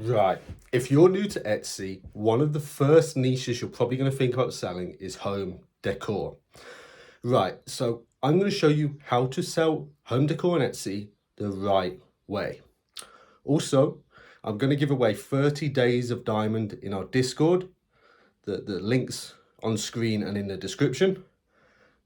Right. If you're new to Etsy, one of the first niches you're probably going to think about selling is home decor. Right. So I'm going to show you how to sell home decor on Etsy the right way. Also, I'm going to give away 30 days of diamond in our Discord. The links on screen and in the description.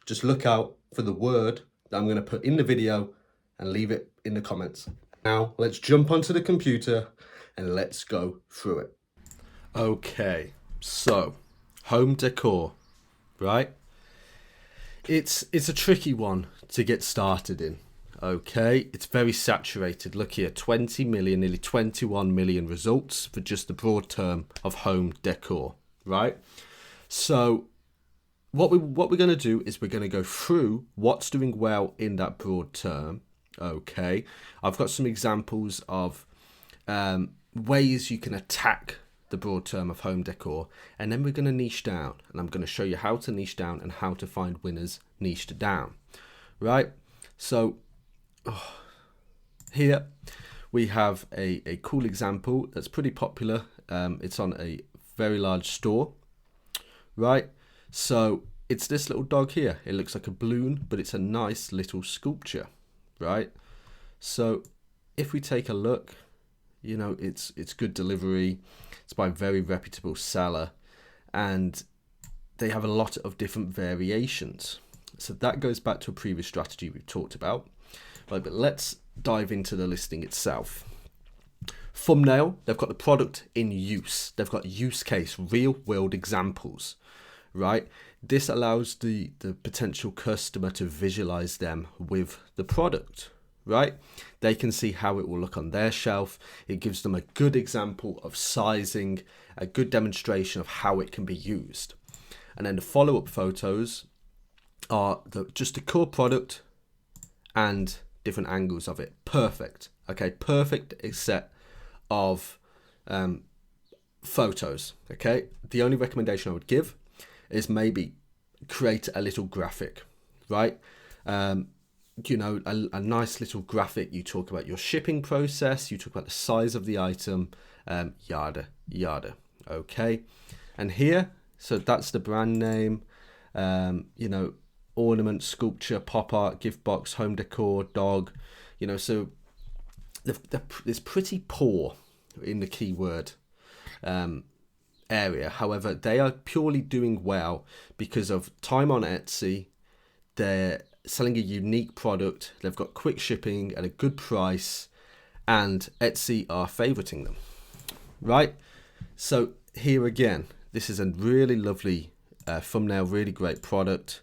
Just look out for the word that I'm going to put in the video and leave it in the comments. Now, let's jump onto the computer and let's go through it. Okay, so home decor, right? It's a tricky one to get started in. Okay, it's very saturated. Look here, 20 million, nearly 21 million results for just the broad term of home decor, right? So what we're going to do is we're going to go through what's doing well in that broad term. Okay, I've got some examples of ways you can attack the broad term of home decor, and then we're going to niche down, and I'm going to show you how to niche down and how to find winners niched down, right? So here we have a cool example that's pretty popular. It's on a very large store, right? So it's this little dog here. It looks like a balloon, but it's a nice little sculpture, right? So if we take a look, you know, it's good delivery. It's by a very reputable seller, and they have a lot of different variations. So that goes back to a previous strategy we've talked about. Right, but let's dive into the listing itself. Thumbnail, they've got the product in use. They've got use case, real world examples, right? This allows the potential customer to visualize them with the product, right? They can see how it will look on their shelf. It gives them a good example of sizing, a good demonstration of how it can be used. And then the follow-up photos are just the core product and different angles of it. Perfect. Okay, perfect set of photos. Okay, the only recommendation I would give is maybe create a little graphic, right? You know, a nice little graphic. You talk about your shipping process, you talk about the size of the item, yada yada. Okay, and here, so that's the brand name. You know, ornament, sculpture, pop art, gift box, home decor, dog. You know, so it's pretty poor in the keyword area. However, they are purely doing well because of time on Etsy. They're selling a unique product. They've got quick shipping at a good price, and Etsy are favoriting them, right? So here again, this is a really lovely thumbnail, really great product.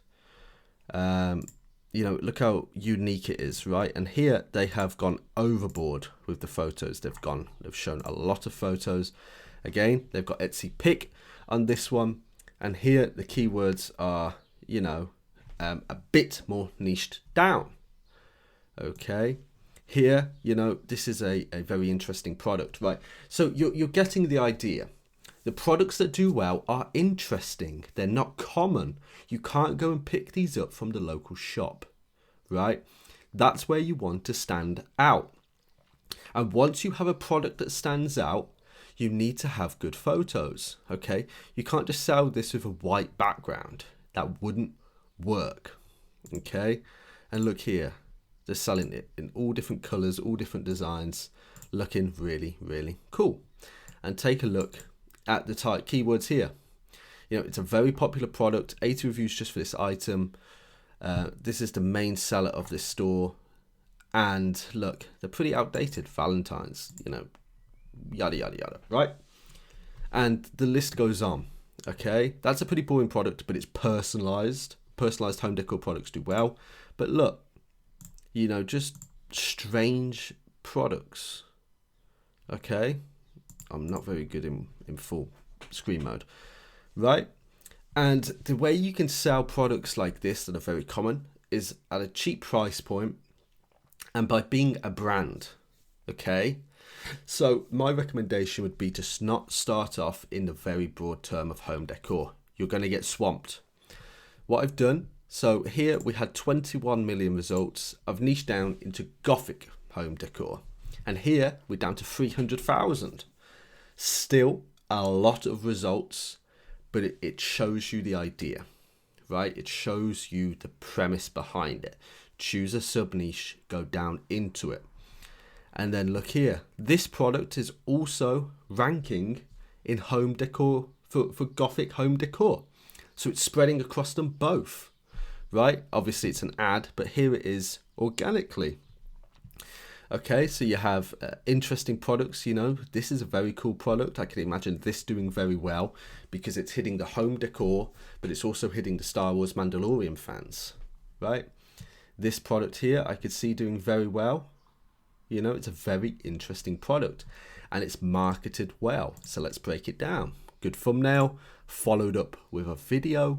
You know, look how unique it is, right? And here they have gone overboard with the photos. They've shown a lot of photos. Again, they've got Etsy pick on this one, and here the keywords are, you know, a bit more niched down. Okay, here, you know, this is a very interesting product, right? So you're getting the idea. The products that do well are interesting. They're not common. You can't go and pick these up from the local shop, right? That's where you want to stand out. And once you have a product that stands out, you need to have good photos, okay? You can't just sell this with a white background. That wouldn't work, okay? And look here, they're selling it in all different colors, all different designs, looking really, really cool. And take a look at the type keywords here. You know, it's a very popular product, 80 reviews just for this item. This is the main seller of this store. And look, they're pretty outdated. Valentine's, you know, yada, yada, yada, right? And the list goes on, okay? That's a pretty boring product, but it's personalized. Personalized home decor products do well. But look, you know, just strange products, okay? I'm not very good in full screen mode, right? And the way you can sell products like this that are very common is at a cheap price point and by being a brand, okay? So my recommendation would be to not start off in the very broad term of home decor. You're going to get swamped. What I've done, so here we had 21 million results. I've niched down into Gothic home decor. And here we're down to 300,000. Still a lot of results, but it shows you the idea, right? It shows you the premise behind it. Choose a sub niche, go down into it. And then look here, this product is also ranking in home decor for Gothic home decor. So it's spreading across them both, right? Obviously it's an ad, but here it is organically. Okay, so you have interesting products, you know, this is a very cool product. I can imagine this doing very well because it's hitting the home decor, but it's also hitting the Star Wars Mandalorian fans, right? This product here, I could see doing very well. You know, it's a very interesting product and it's marketed well. So let's break it down. Good thumbnail, followed up with a video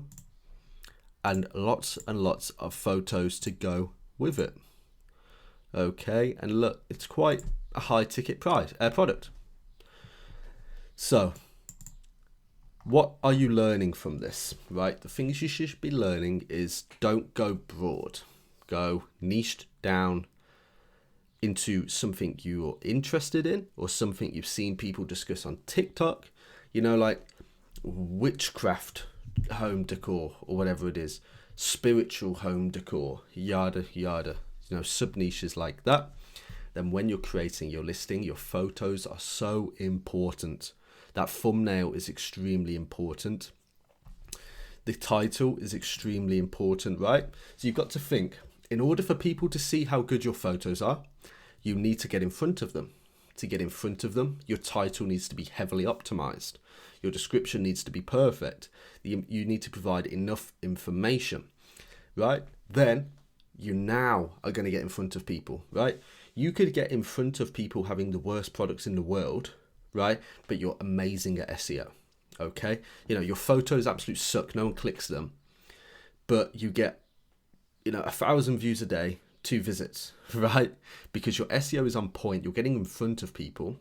and lots of photos to go with it. Okay, and look, it's quite a high ticket price product. So what are you learning from this, right? The things you should be learning is don't go broad, go niched down into something you're interested in or something you've seen people discuss on TikTok, you know, like witchcraft home decor or whatever it is, spiritual home decor, yada yada, you know, sub niches like that. Then when you're creating your listing, your photos are so important. That thumbnail is extremely important. The title is extremely important, right? So you've got to think, in order for people to see how good your photos are, you need to get in front of them. To get in front of them, your title needs to be heavily optimized. Your description needs to be perfect. You need to provide enough information, right? Then you now are going to get in front of people, right? You could get in front of people having the worst products in the world, right? But you're amazing at SEO, okay? You know, your photos absolute suck. No one clicks them, but you get, you know, 1,000 views a day, 2 visits, right? Because your SEO is on point. You're getting in front of people,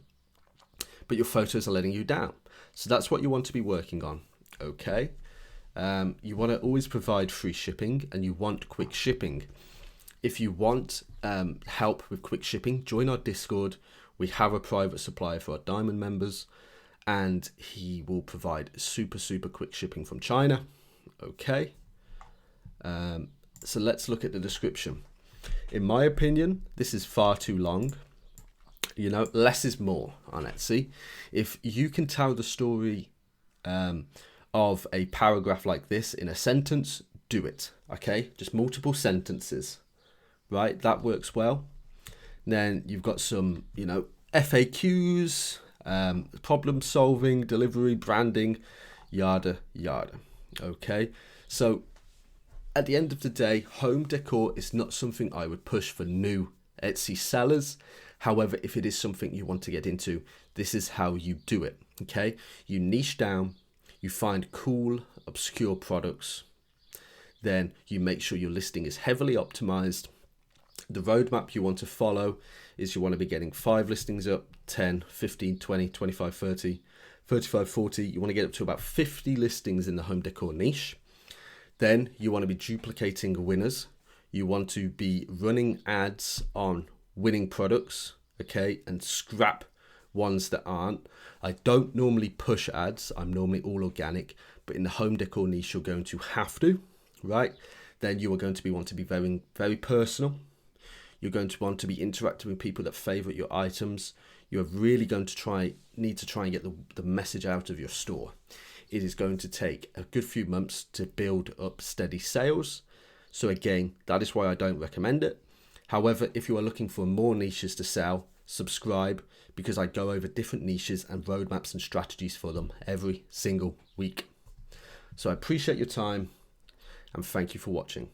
but your photos are letting you down. So that's what you want to be working on, okay? You want to always provide free shipping and you want quick shipping. If you want help with quick shipping, join our Discord. We have a private supplier for our Diamond members and he will provide super quick shipping from China, okay? So let's look at the description. In my opinion, this is far too long. You know, less is more on Etsy. If you can tell the story of a paragraph like this in a sentence, do it, okay? Just multiple sentences, right? That works well. Then you've got some, you know, FAQs, problem solving, delivery, branding, yada, yada, okay? So at the end of the day, home decor is not something I would push for new Etsy sellers. However, if it is something you want to get into, this is how you do it, okay? You niche down, you find cool, obscure products, then you make sure your listing is heavily optimized. The roadmap you want to follow is you want to be getting 5 listings up, 10, 15, 20, 25, 30, 35, 40. You want to get up to about 50 listings in the home decor niche. Then you want to be duplicating winners. You want to be running ads on winning products, okay, and scrap ones that aren't. I don't normally push ads. I'm normally all organic, but in the home decor niche, you're going to have to, right? Then you are going to want to be very, very personal. You're going to want to be interacting with people that favorite your items. You're really going to need to try and get the message out of your store. It is going to take a good few months to build up steady sales. So again, that is why I don't recommend it. However, if you are looking for more niches to sell, subscribe, because I go over different niches and roadmaps and strategies for them every single week. So I appreciate your time and thank you for watching.